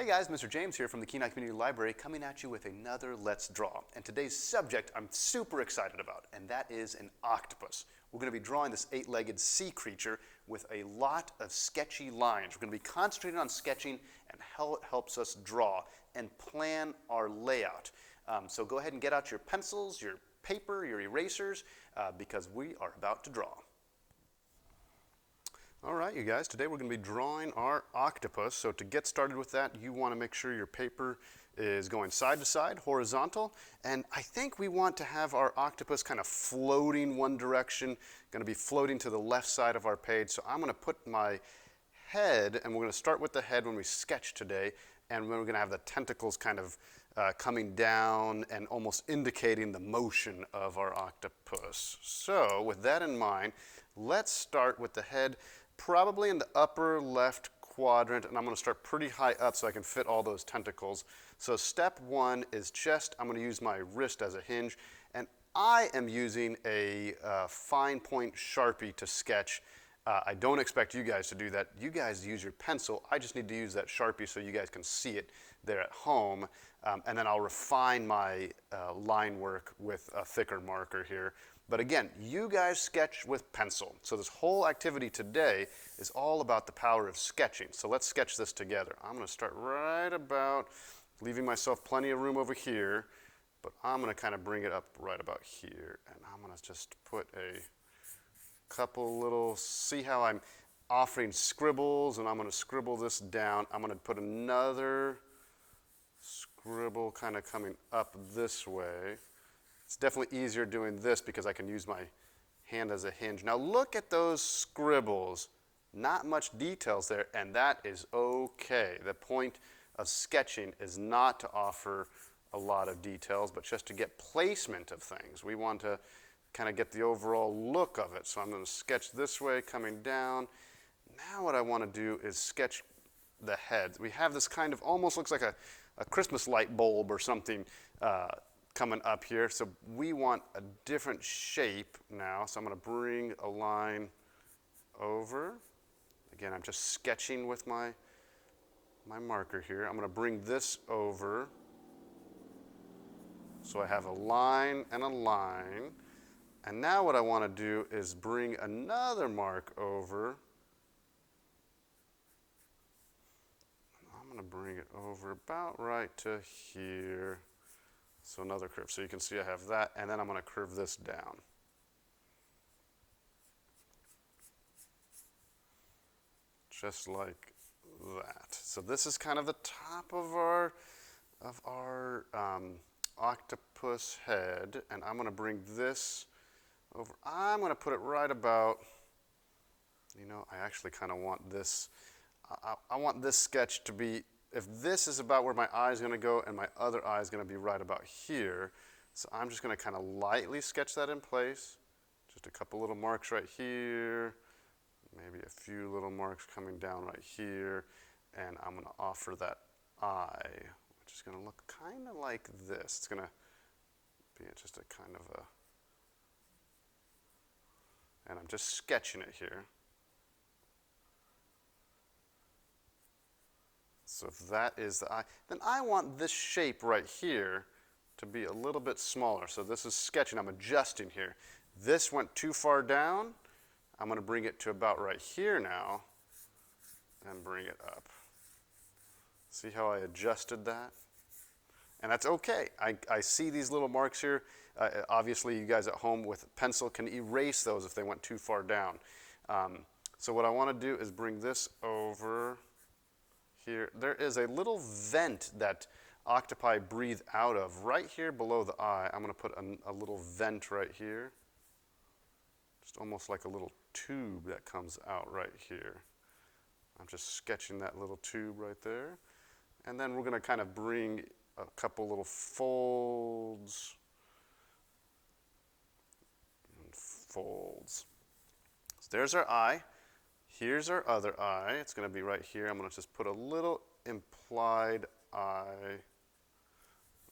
Hey guys, Mr. James here from the Kenai Community Library coming at you with another Let's Draw. And today's subject I'm super excited about, and that is an octopus. We're going to be drawing this 8-legged sea creature with a lot of sketchy lines. We're going to be concentrating on sketching and how it helps us draw and plan our layout. So go ahead and get out your pencils, your paper, your erasers, because we are about to draw. All right, you guys, today we're going to be drawing our octopus. So to get started with that, you want to make sure your paper is going side to side, horizontal. And I think we want to have our octopus kind of floating one direction, going to be floating to the left side of our page. So I'm going to put my head, and we're going to start with the head when we sketch today, and then we're going to have the tentacles kind of coming down and almost indicating the motion of our octopus. So with that in mind, let's start with the head probably in the upper left quadrant, and I'm going to start pretty high up so I can fit all those tentacles. So step one is just, I'm going to use my wrist as a hinge, and I am using a fine point Sharpie to sketch. I don't expect you guys to do that. You guys use your pencil. I just need to use that Sharpie so you guys can see it there at home, and then I'll refine my line work with a thicker marker here. But again, you guys sketch with pencil. So this whole activity today is all about the power of sketching. So let's sketch this together. I'm going to start right about, leaving myself plenty of room over here, but I'm going to kind of bring it up right about here. And I'm going to just put a couple little, see how I'm offering scribbles, and I'm going to scribble this down. I'm going to put another scribble kind of coming up this way. It's definitely easier doing this because I can use my hand as a hinge. Now look at those scribbles. Not much details there, and that is okay. The point of sketching is not to offer a lot of details, but just to get placement of things. We want to kind of get the overall look of it. So I'm going to sketch this way, coming down. Now what I want to do is sketch the head. We have this kind of, almost looks like a Christmas light bulb or something coming up here. So we want a different shape now. So I'm going to bring a line over. Again, I'm just sketching with my marker here. I'm going to bring this over. So I have a line and a line. And now what I want to do is bring another mark over. I'm going to bring it over about right to here. So another curve. So you can see I have that, and then I'm going to curve this down. Just like that. So this is kind of the top of our octopus head, and I'm going to bring this over. I'm going to put it right about, you know, I actually kind of want this, I want this sketch to be, if this is about where my eye is going to go and my other eye is going to be right about here, so I'm just going to kind of lightly sketch that in place. Just a couple little marks right here, maybe a few little marks coming down right here, and I'm going to offer that eye, which is going to look kind of like this. It's going to be just a kind of a, and I'm just sketching it here. So if that is the eye, then I want this shape right here to be a little bit smaller. So this is sketching, I'm adjusting here. This went too far down. I'm going to bring it to about right here now and bring it up. See how I adjusted that? And that's okay. I see these little marks here. Obviously, you guys at home with a pencil can erase those if they went too far down. So what I want to do is bring this over here. There is a little vent that octopi breathe out of right here below the eye. I'm going to put a little vent right here. Just almost like a little tube that comes out right here. I'm just sketching that little tube right there. And then we're going to kind of bring a couple little folds. And folds. So there's our eye. Here's our other eye. It's going to be right here. I'm going to just put a little implied eye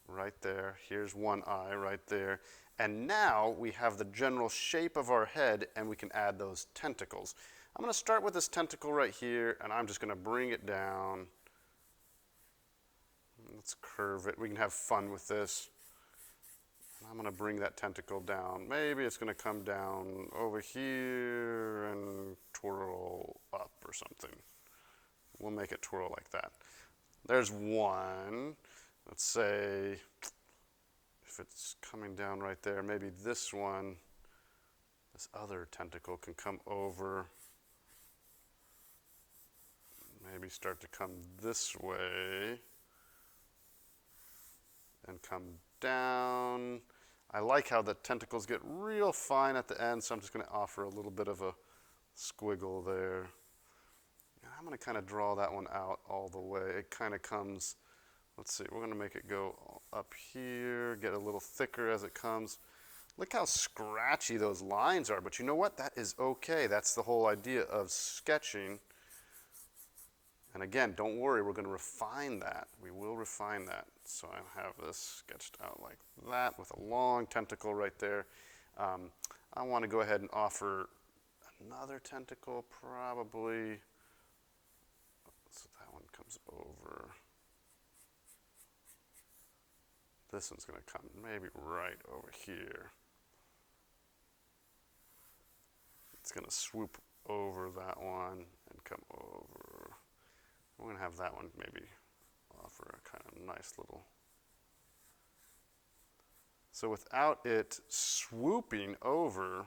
right there. Here's one eye right there. And now we have the general shape of our head, and we can add those tentacles. I'm going to start with this tentacle right here, and I'm just going to bring it down Let's curve it. We can have fun with this. I'm going to bring that tentacle down. Maybe it's going to come down over here and twirl up or something. We'll make it twirl like that. There's one. Let's say if it's coming down right there, maybe this one, this other tentacle can come over. Maybe start to come this way and come down. I like how the tentacles get real fine at the end, so I'm just going to offer a little bit of a squiggle there. And I'm going to kind of draw that one out all the way. It kind of comes, let's see, we're going to make it go up here, get a little thicker as it comes. Look how scratchy those lines are, but you know what? That is okay. That's the whole idea of sketching. And again, don't worry, we're going to refine that. We will refine that. So I have this sketched out like that with a long tentacle right there. I want to go ahead and offer another tentacle, probably. So that one comes over. This one's going to come maybe right over here. It's going to swoop over that one and come over. We're going to have that one maybe offer a kind of nice little. So without it swooping over,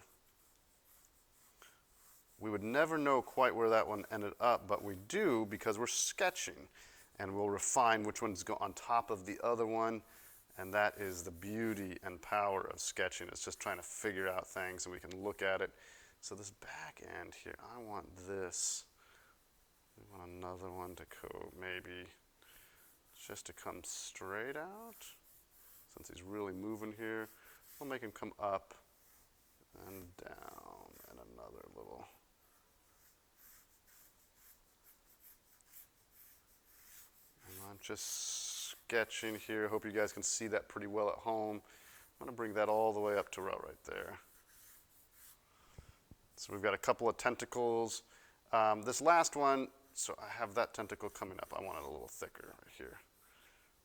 we would never know quite where that one ended up, but we do because we're sketching, and we'll refine which ones go on top of the other one, and that is the beauty and power of sketching. It's just trying to figure out things, and we can look at it. So this back end here, I want this. We want another one to go maybe just to come straight out. Since he's really moving here, we'll make him come up and down and another little. And I'm just sketching here. Hope you guys can see that pretty well at home. I'm going to bring that all the way up to right there. So we've got a couple of tentacles. This last one, so I have that tentacle coming up. I want it a little thicker right here.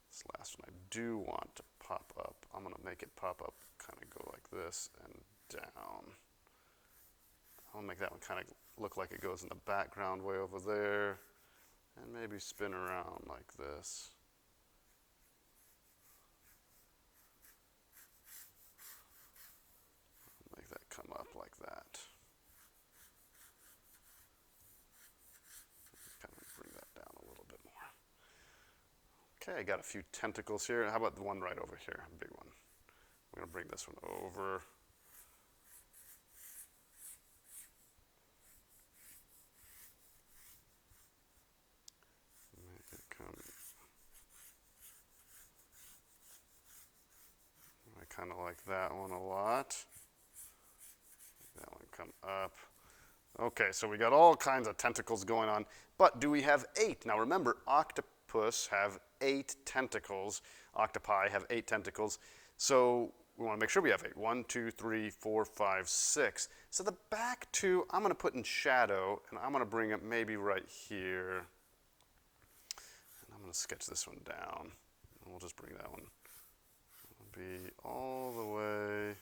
This last one I do want to pop up. I'm going to make it pop up, kind of go like this and down. I'll make that one kind of look like it goes in the background way over there, and maybe spin around like this. Make that come up like that. Okay, I got a few tentacles here. How about the one right over here, a big one? I'm going to bring this one over. Make it come. I kind of like that one a lot. That one come up. Okay, so we got all kinds of tentacles going on, but do we have 8? Now remember, octopus have 8 tentacles. Octopi have 8 tentacles. So we want to make sure we have 8. 1, 2, 3, 4, 5, 6. So the back 2, I'm going to put in shadow, and I'm going to bring it maybe right here. And I'm going to sketch this one down. And we'll just bring that one. It'll be all the way.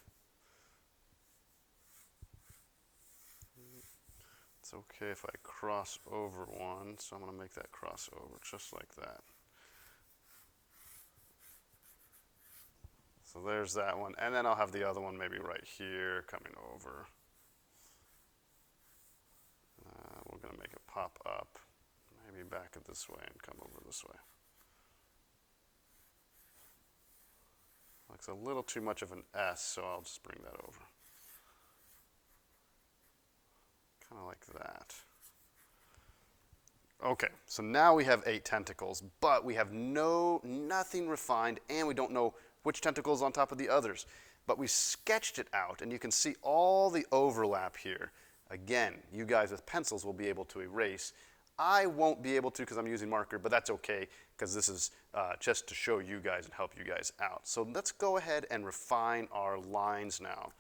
It's okay if I cross over one, so I'm going to make that cross over just like that. So there's that one, and then I'll have the other one maybe right here coming over. We're going to make it pop up, maybe back it this way and come over this way. Looks a little too much of an S, so I'll just bring that over. Kind of like that. Okay, so now we have 8 tentacles, but we have nothing refined, and we don't know which tentacle is on top of the others. But we sketched it out, and you can see all the overlap here. Again, you guys with pencils will be able to erase. I won't be able to because I'm using marker, but that's okay because this is just to show you guys and help you guys out. So let's go ahead and refine our lines now.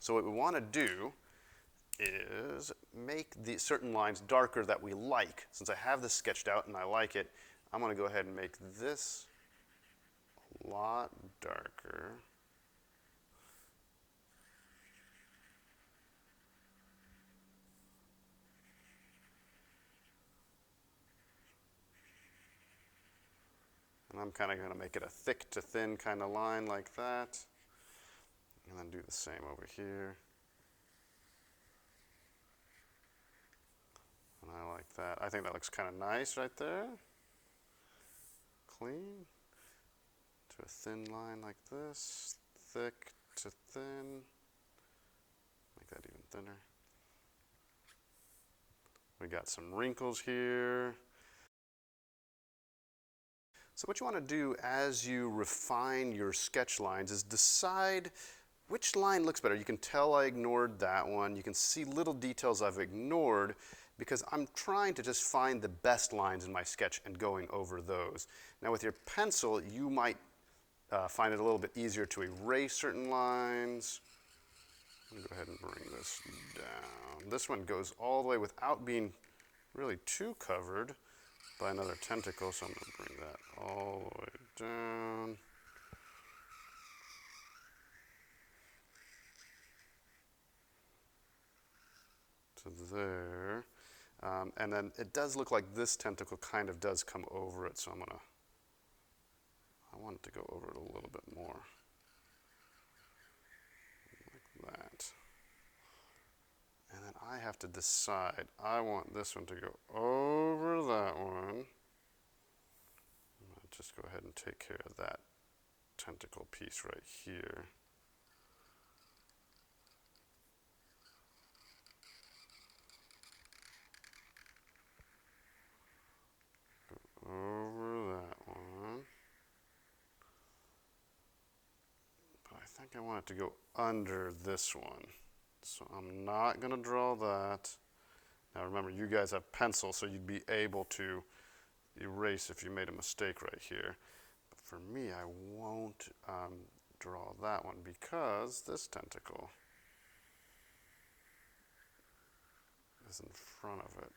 So what we want to do is make the certain lines darker that we like. Since I have this sketched out and I like it, I'm going to go ahead and make this a lot darker. And I'm kind of going to make it a thick to thin kind of line like that. And then do the same over here. And I like that. I think that looks kind of nice right there. Clean. To a thin line like this. Thick to thin. Make that even thinner. We got some wrinkles here. So what you want to do as you refine your sketch lines is decide which line looks better. You can tell I ignored that one. You can see little details I've ignored because I'm trying to just find the best lines in my sketch and going over those. Now with your pencil, you might find it a little bit easier to erase certain lines. I'm going to go ahead and bring this down. This one goes all the way without being really too covered by another tentacle, so I'm going to bring that all the way down. To there. And then it does look like this tentacle kind of does come over it, so I want it to go over it a little bit more. Like that. And then I have to decide, I want this one to go over that one. I'm going to just go ahead and take care of that tentacle piece right here. Over that one. But I think I want it to go under this one. So I'm not going to draw that. Now remember, you guys have pencil, so you'd be able to erase if you made a mistake right here. But for me, I won't draw that one because this tentacle is in front of it.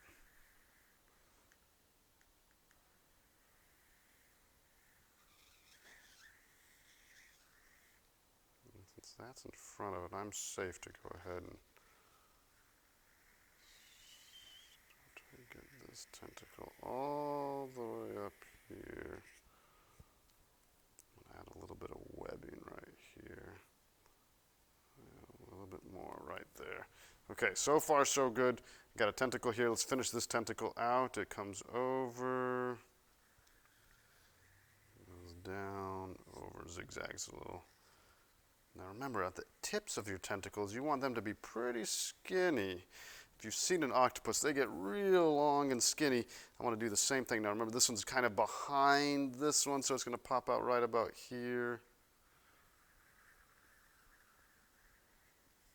And since that's in front of it, I'm safe to go ahead and get this tentacle all the way up here. Add a little bit of webbing right here. A little bit more right there. Okay, so far so good. Got a tentacle here. Let's finish this tentacle out. It comes over, goes down, over, zigzags a little. Now remember, at the tips of your tentacles, you want them to be pretty skinny. If you've seen an octopus, they get real long and skinny. I want to do the same thing. Now remember, this one's kind of behind this one, so it's going to pop out right about here.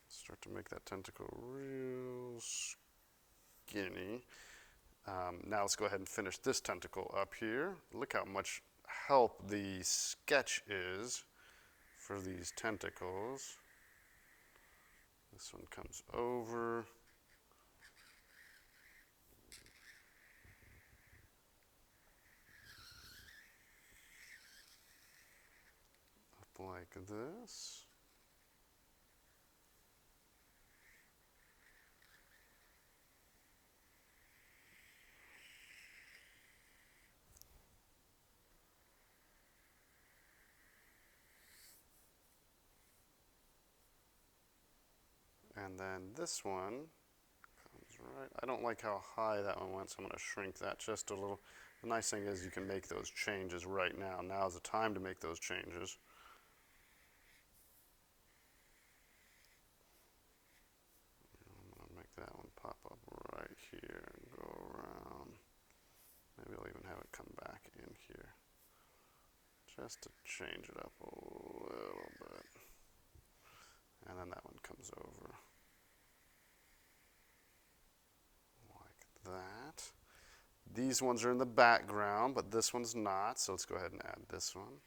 Start to make that tentacle real skinny. Now let's go ahead and finish this tentacle up here. Look how much help the sketch is for these tentacles. This one comes over. Up like this. And then this one comes right. I don't like how high that one went, so I'm going to shrink that just a little. The nice thing is you can make those changes right now. Now is the time to make those changes. I'm going to make that one pop up right here and go around. Maybe I'll even have it come back in here just to change it up a little bit. And then that one comes over like that. These ones are in the background, but this one's not, so let's go ahead and add this one.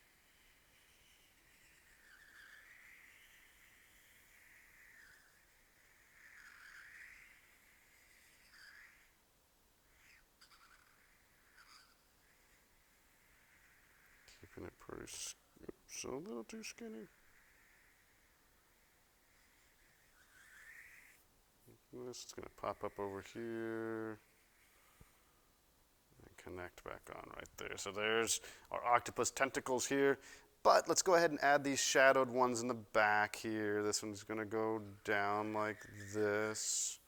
Keeping it pretty, oops, a little too skinny. This is going to pop up over here and connect back on right there. So there's our octopus tentacles here. But let's go ahead and add these shadowed ones in the back here. This one's going to go down like this.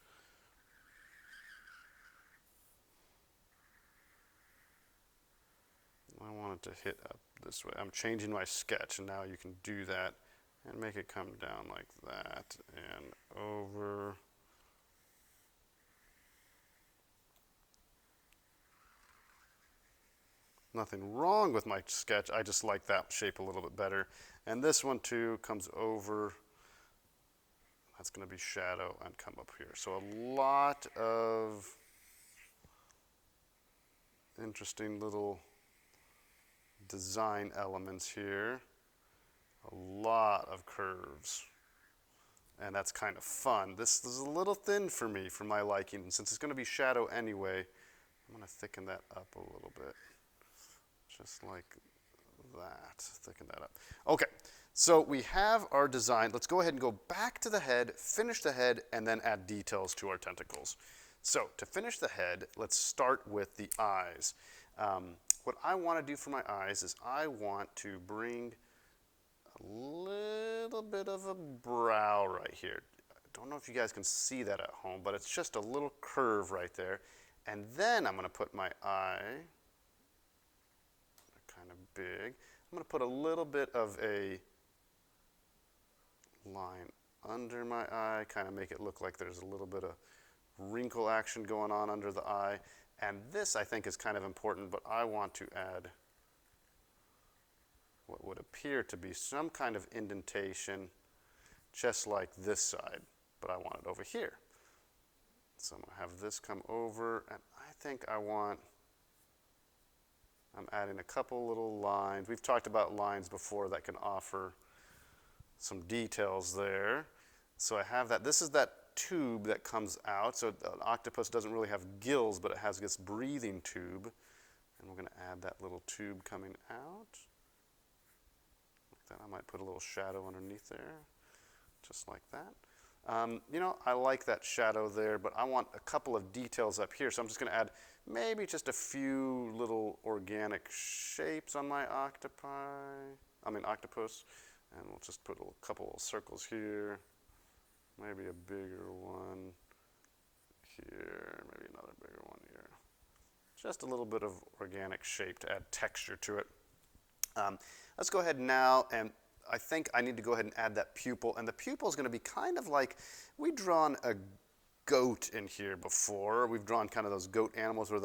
I want it to hit up this way. I'm changing my sketch, and now you can do that and make it come down like that and over. Nothing wrong with my sketch, I just like that shape a little bit better. And this one too comes over. That's going to be shadow and come up here. So a lot of interesting little design elements here. A lot of curves. And that's kind of fun. This is a little thin for me, for my liking. And since it's going to be shadow anyway, I'm going to thicken that up a little bit. Just like that. Thicken that up. Okay, so we have our design. Let's go ahead and go back to the head, finish the head, and then add details to our tentacles. So to finish the head, let's start with the eyes. What I want to do for my eyes is I want to bring a little bit of a brow right here. I don't know if you guys can see that at home, but it's just a little curve right there. And then I'm going to put my eye kind of big. I'm going to put a little bit of a line under my eye, kind of make it look like there's a little bit of wrinkle action going on under the eye. And this, I think, is kind of important, but I want to add what would appear to be some kind of indentation, just like this side, but I want it over here. So I'm going to have this come over, and I think I'm adding a couple little lines. We've talked about lines before that can offer some details there. So I have that. This is that tube that comes out. So an octopus doesn't really have gills, but it has this breathing tube. And we're going to add that little tube coming out. Like that. I might put a little shadow underneath there, just like that. You know, I like that shadow there, but I want a couple of details up here. So I'm just going to add maybe just a few little organic shapes on my octopus. And we'll just put a couple of circles here. Maybe a bigger one here. Maybe another bigger one here. Just a little bit of organic shape to add texture to it. Let's go ahead now, and I think I need to go ahead and add that pupil. And the pupil is going to be kind of like, we've drawn a goat in here before. We've drawn kind of those goat animals where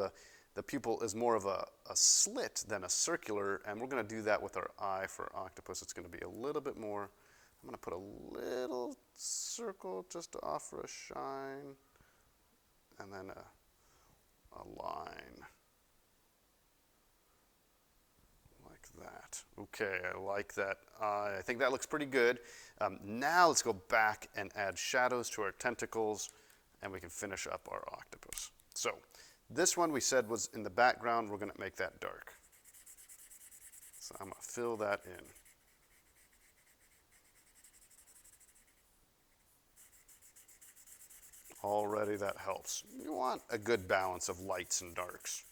the pupil is more of a slit than a circular, and we're going to do that with our eye for octopus. It's going to be a little bit more. I'm going to put a little circle just to offer a shine, and then a line like that. Okay, I like that eye. I think that looks pretty good. Now let's go back and add shadows to our tentacles, and we can finish up our octopus. So this one we said was in the background. We're going to make that dark. So I'm going to fill that in. Already that helps. You want a good balance of lights and darks.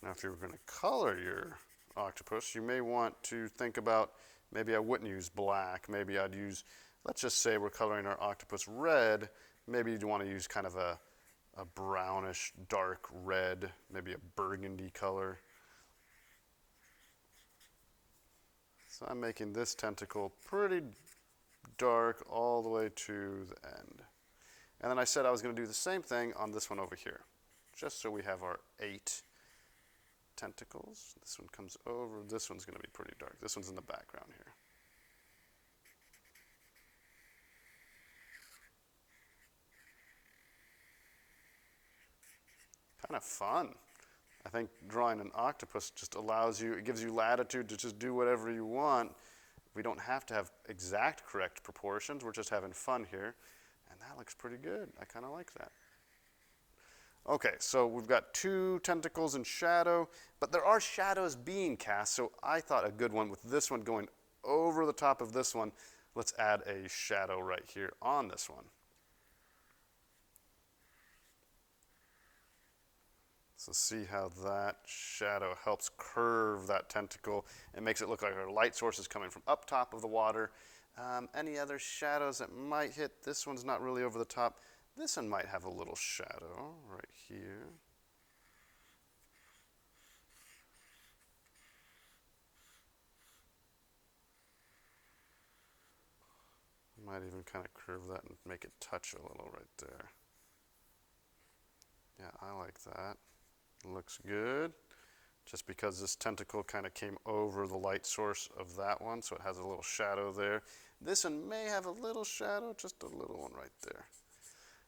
Now if you were going to color your octopus, you may want to think about, maybe I wouldn't use black, maybe I'd use, let's just say we're coloring our octopus red, maybe you'd want to use kind of a brownish dark red, maybe a burgundy color. So I'm making this tentacle pretty dark all the way to the end. And then I said I was going to do the same thing on this one over here, just so we have our 8 tentacles. This one comes over. This one's going to be pretty dark. This one's in the background here. Kind of fun. I think drawing an octopus just allows you, it gives you latitude to just do whatever you want. We don't have to have exact correct proportions. We're just having fun here. And that looks pretty good. I kind of like that. Okay, so we've got 2 tentacles in shadow, but there are shadows being cast, so I thought a good one with this one going over the top of this one, let's add a shadow right here on this one. So see how that shadow helps curve that tentacle. It makes it look like our light source is coming from up top of the water. Any other shadows that might hit? This one's not really over the top. This one might have a little shadow right here. Might even kind of curve that and make it touch a little right there. Yeah, I like that. Looks good. Just because this tentacle kind of came over the light source of that one, so it has a little shadow there. This one may have a little shadow, just a little one right there.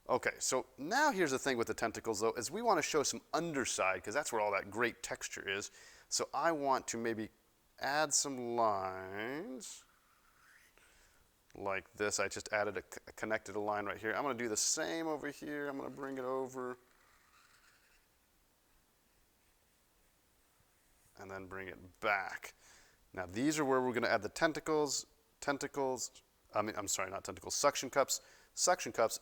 Okay, so now here's the thing with the tentacles though, is we want to show some underside, because that's where all that great texture is. So I want to maybe add some lines like this. I just added a connected line right here. I'm going to do the same over here. I'm going to bring it over and then bring it back. Now these are where we're going to add the tentacles, I'm sorry, not tentacles, suction cups,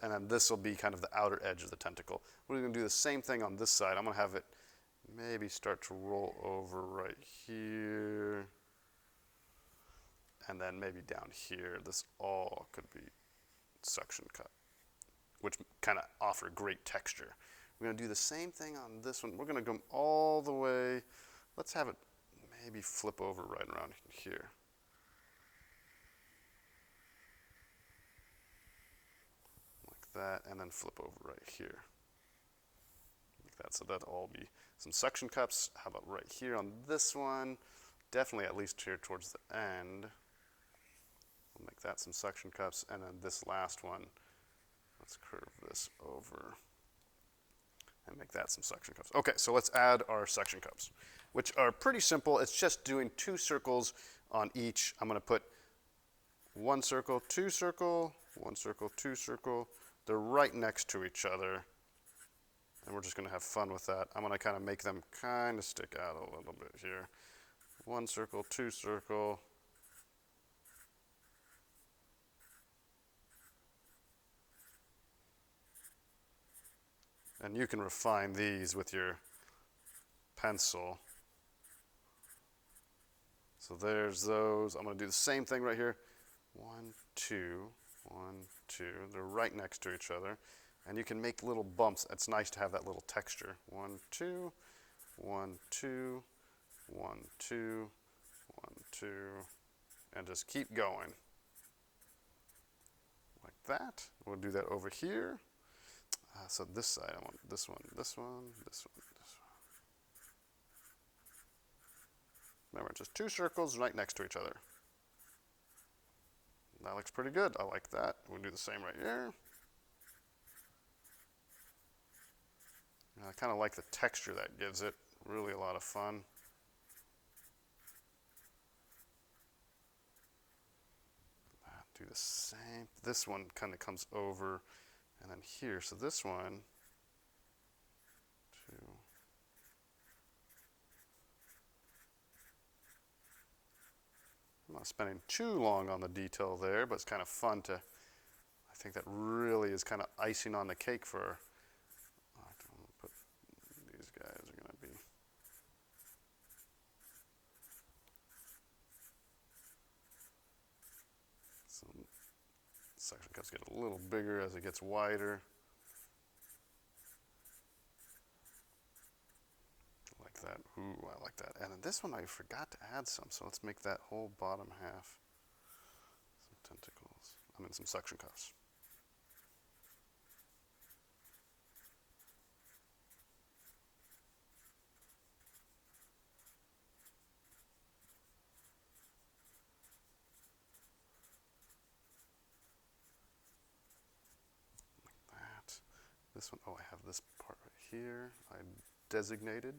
and then this will be kind of the outer edge of the tentacle. We're going to do the same thing on this side. I'm going to have it maybe start to roll over right here, and then maybe down here. This all could be suction cup, which kind of offer great texture. We're going to do the same thing on this one. We're going to go all the way. Let's have it maybe flip over right around here. Like that, and then flip over right here. Like that, so that'll all be some suction cups. How about right here on this one? Definitely at least here towards the end. We'll make that some suction cups, and then this last one, let's curve this over and make that some suction cups. Okay, so let's add our suction cups, which are pretty simple. It's just doing 2 circles on each. I'm going to put 1 circle, 2 circle, 1 circle, 2 circle. They're right next to each other, and we're just going to have fun with that. I'm going to kind of make them kind of stick out a little bit here. 1 circle, 2 circle. And you can refine these with your pencil. So there's those. I'm going to do the same thing right here. 1, 2, 1, 2. They're right next to each other. And you can make little bumps. It's nice to have that little texture. 1, 2, 1, 2, 1, 2, 1, 2. And just keep going. Like that. We'll do that over here. So this side, I want this one, this one, this one, this one. Remember, just 2 circles right next to each other. That looks pretty good. I like that. We'll do the same right here. And I kind of like the texture that gives it. Really a lot of fun. Do the same. This one kind of comes over and then here. So this one, 2. I'm not spending too long on the detail there, but it's kind of fun to, I think that really is kind of icing on the cake for, put, these guys are going to be, some suction cups get a little bigger as it gets wider. That. Ooh, I like that. And then this one I forgot to add some, so let's make that whole bottom half some tentacles. Some suction cups. Like that. This one, I have this part right here. I designated.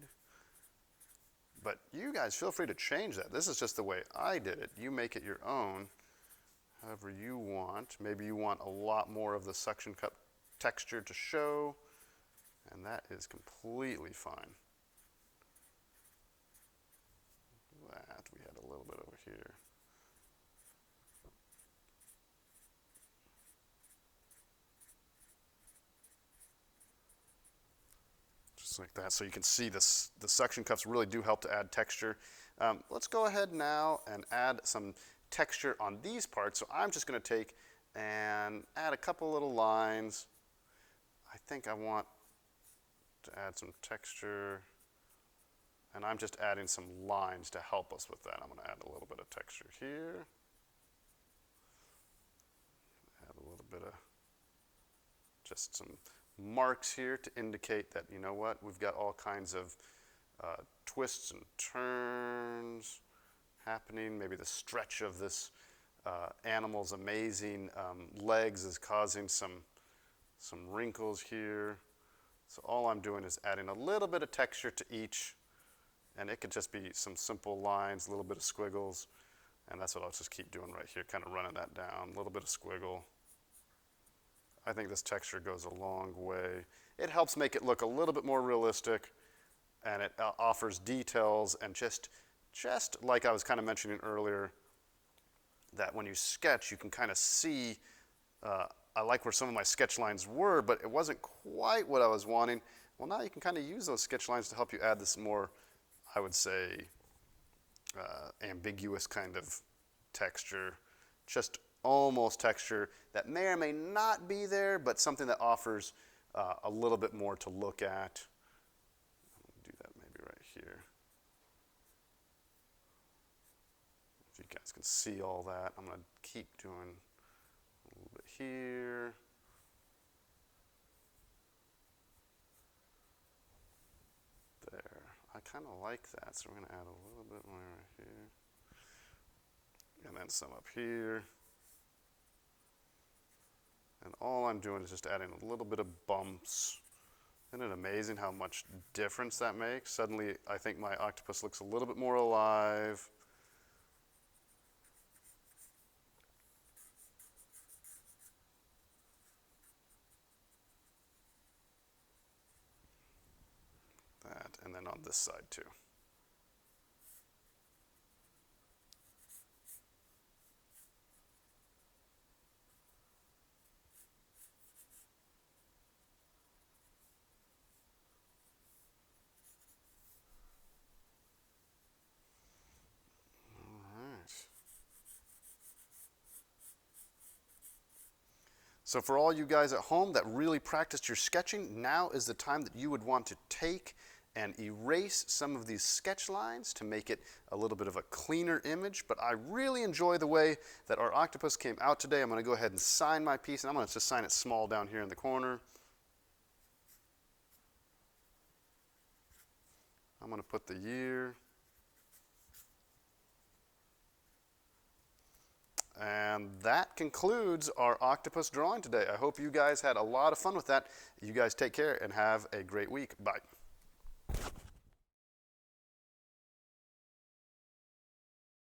But you guys feel free to change that. This is just the way I did it. You make it your own, however you want. Maybe you want a lot more of the suction cup texture to show, and that is completely fine. That we had a little bit over here. Just like that. So you can see this, the suction cups really do help to add texture. Let's go ahead now and add some texture on these parts. So I'm just going to take and add a couple little lines. I think I want to add some texture, and I'm just adding some lines to help us with that. I'm going to add a little bit of texture here. Add a little bit of just some marks here to indicate that, you know what, we've got all kinds of twists and turns happening. Maybe the stretch of this animal's amazing legs is causing some wrinkles here. So all I'm doing is adding a little bit of texture to each, and it could just be some simple lines, a little bit of squiggles, and that's what I'll just keep doing right here, kind of running that down, a little bit of squiggle. I think this texture goes a long way. It helps make it look a little bit more realistic, and it offers details, and just like I was kind of mentioning earlier, that when you sketch, you can kind of see, I like where some of my sketch lines were, but it wasn't quite what I was wanting. Well, now you can kind of use those sketch lines to help you add this more, I would say, ambiguous kind of texture, just almost texture that may or may not be there, but something that offers a little bit more to look at. I'll do that maybe right here. If you guys can see all that, I'm going to keep doing a little bit here. There. I kind of like that, so we're going to add a little bit more right here. And then some up here. And all I'm doing is just adding a little bit of bumps. Isn't it amazing how much difference that makes? Suddenly, I think my octopus looks a little bit more alive. That, and then on this side too. So for all you guys at home that really practiced your sketching, now is the time that you would want to take and erase some of these sketch lines to make it a little bit of a cleaner image. But I really enjoy the way that our octopus came out today. I'm going to go ahead and sign my piece, and I'm going to just sign it small down here in the corner. I'm going to put the year. And that concludes our octopus drawing today. I hope you guys had a lot of fun with that. You guys take care and have a great week. Bye.